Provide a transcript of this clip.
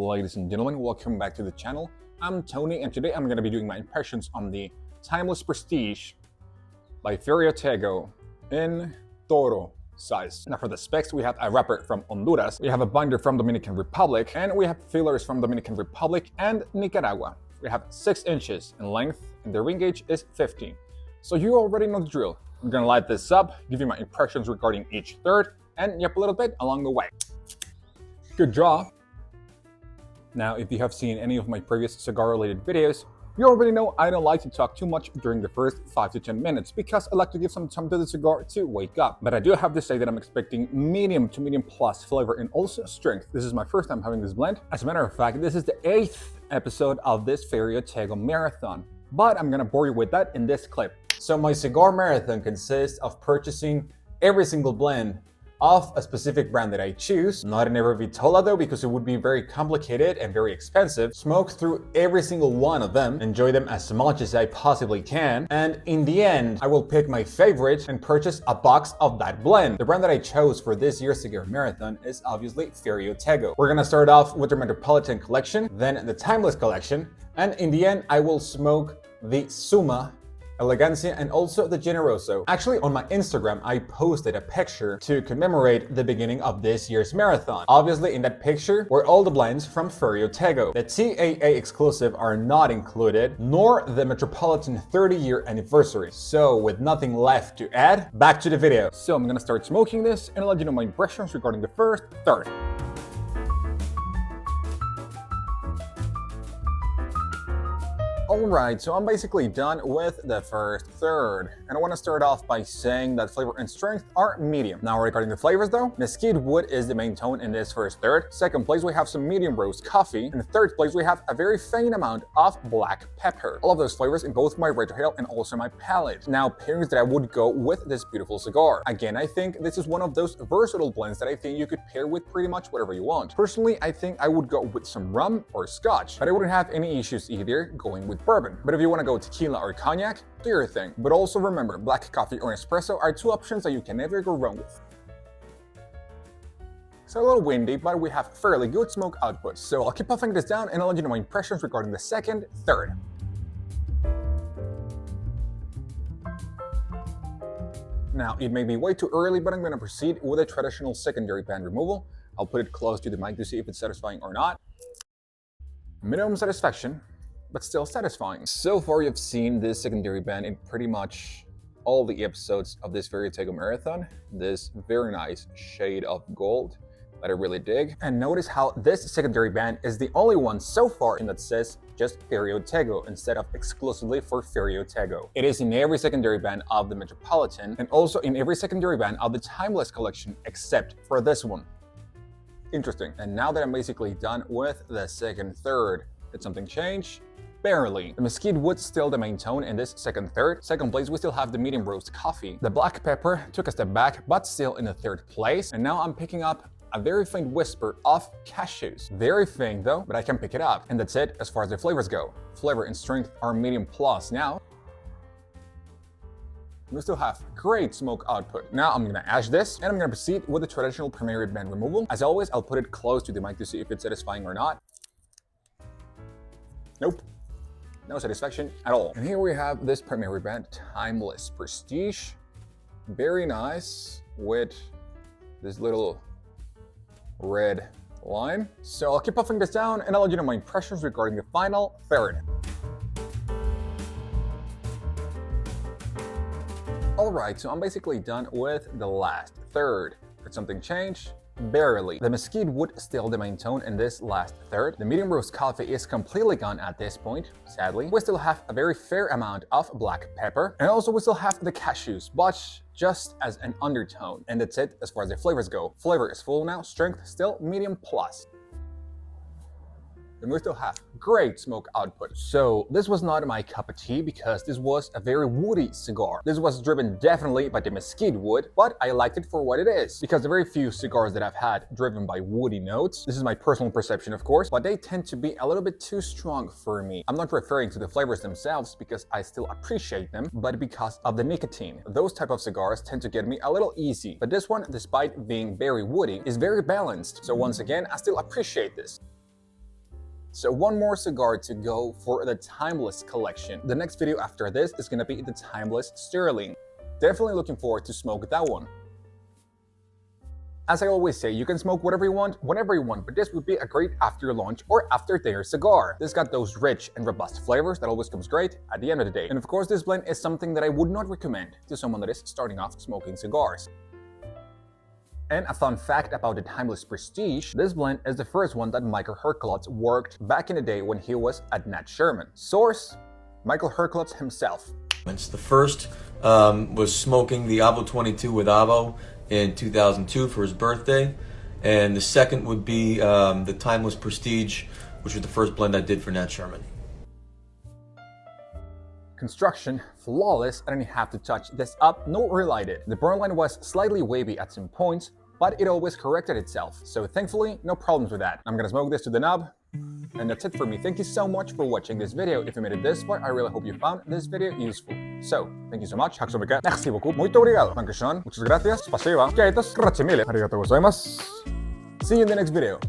Ladies and gentlemen, welcome back to the channel. I'm Tony, and today I'm going to be doing my impressions on the Timeless Prestige by Ferio Tego in Toro size. Now for the specs, we have a wrapper from Honduras, we have a binder from Dominican Republic, and we have fillers from Dominican Republic and Nicaragua. We have 6 inches in length, and the ring gauge is 15. So you already know the drill. I'm going to light this up, give you my impressions regarding each third, and yep a little bit along the way. Good draw. Now, if you have seen any of my previous cigar-related videos, you already know I don't like to talk too much during the first 5 to 10 minutes because I like to give some time to the cigar to wake up. But I do have to say that I'm expecting medium to medium plus flavor and also strength. This is my first time having this blend. As a matter of fact, this is the 8th episode of this Ferio Tego marathon. But I'm gonna bore you with that in this clip. So my cigar marathon consists of purchasing every single blend of a specific brand that I choose, not in every vitola though, because it would be very complicated and very expensive. Smoke through every single one of them, enjoy them as much as I possibly can, and in the end, I will pick my favorite and purchase a box of that blend. The brand that I chose for this year's cigar marathon is obviously Ferio Tego. We're gonna start off with the Metropolitan collection, then the Timeless collection, and in the end, I will smoke the Suma, Elegancia, and also the Generoso. Actually, on my Instagram, I posted a picture to commemorate the beginning of this year's marathon. Obviously, in that picture were all the blends from Ferio Tego. The TAA exclusive are not included, nor the Metropolitan 30-year anniversary. So, with nothing left to add, back to the video. So, I'm gonna start smoking this, and I'll let you know my impressions regarding the first third. Alright, so I'm basically done with the first third, and I want to start off by saying that flavor and strength are medium. Now regarding the flavors though, mesquite wood is the main tone in this first third. Second place we have some medium roast coffee, and third place we have a very faint amount of black pepper. All of those flavors in both my retrohale and also my palate. Now pairings that I would go with this beautiful cigar. Again, I think this is one of those versatile blends that I think you could pair with pretty much whatever you want. Personally, I think I would go with some rum or scotch, but I wouldn't have any issues either going with bourbon. But if you want to go tequila or cognac, do your thing. But also remember, black coffee or espresso are 2 options that you can never go wrong with. It's a little windy, but we have fairly good smoke output. So I'll keep puffing this down and I'll let you know my impressions regarding the second third. Now, it may be way too early, but I'm going to proceed with a traditional secondary band removal. I'll put it close to the mic to see if it's satisfying or not. Minimum satisfaction, but still satisfying. So far you've seen this secondary band in pretty much all the episodes of this Ferio Tego marathon. This very nice shade of gold that I really dig. And notice how this secondary band is the only one so far in that says just Ferio Tego instead of exclusively for Ferio Tego. It is in every secondary band of the Metropolitan and also in every secondary band of the Timeless collection except for this one. Interesting. And now that I'm basically done with the second third, did something change? Barely. The mesquite wood still the main tone in this second third. Second place we still have the medium roast coffee. The black pepper took a step back but still in the third place, and now I'm picking up a very faint whisper of cashews. Very faint though, but I can pick it up. And that's it as far as the flavors go. Flavor and strength are medium plus now. We still have great smoke output. Now I'm gonna ash this and I'm gonna proceed with the traditional primary band removal. As always, I'll put it close to the mic to see if it's satisfying or not. Nope. No satisfaction at all. And here we have this primary band, Timeless Prestige. Very nice with this little red line. So I'll keep puffing this down and I'll let you know my impressions regarding the final third. Alright, so I'm basically done with the last third. Did something change? Barely. The mesquite wood still the main tone in this last third. The medium roast coffee is completely gone at this point, sadly. We still have a very fair amount of black pepper. And also we still have the cashews, but just as an undertone. And that's it as far as the flavors go. Flavor is full now, strength still medium plus. And we still have great smoke output. So this was not my cup of tea because this was a very woody cigar. This was driven definitely by the mesquite wood, but I liked it for what it is. Because the very few cigars that I've had driven by woody notes, this is my personal perception of course, but they tend to be a little bit too strong for me. I'm not referring to the flavors themselves because I still appreciate them, but because of the nicotine. Those type of cigars tend to get me a little easy. But this one, despite being very woody, is very balanced. So once again, I still appreciate this. So one more cigar to go for the Timeless collection. The next video after this is gonna be the Timeless Sterling. Definitely looking forward to smoke that one. As I always say, you can smoke whatever you want, whenever you want, but this would be a great after lunch or after dinner cigar. This got those rich and robust flavors that always comes great at the end of the day. And of course, this blend is something that I would not recommend to someone that is starting off smoking cigars. And a fun fact about the Timeless Prestige, this blend is the first one that Michael Herklotz worked back in the day when he was at Nat Sherman. Source, Michael Herklotz himself. The first was smoking the Avo 22 with Avo in 2002 for his birthday, and the second would be the Timeless Prestige, which was the first blend I did for Nat Sherman. Construction, flawless. I didn't have to touch this up nor relight it. The burn line was slightly wavy at some points, but it always corrected itself. So thankfully, no problems with that. I'm gonna smoke this to the nub. And that's it for me. Thank you so much for watching this video. If you made it this far, I really hope you found this video useful. So, thank you so much. Merci beaucoup. Muito obrigado. Dankeschön. Muchas gracias. Spasiba. Grazie mille. Arigatou gozaimasu. See you in the next video.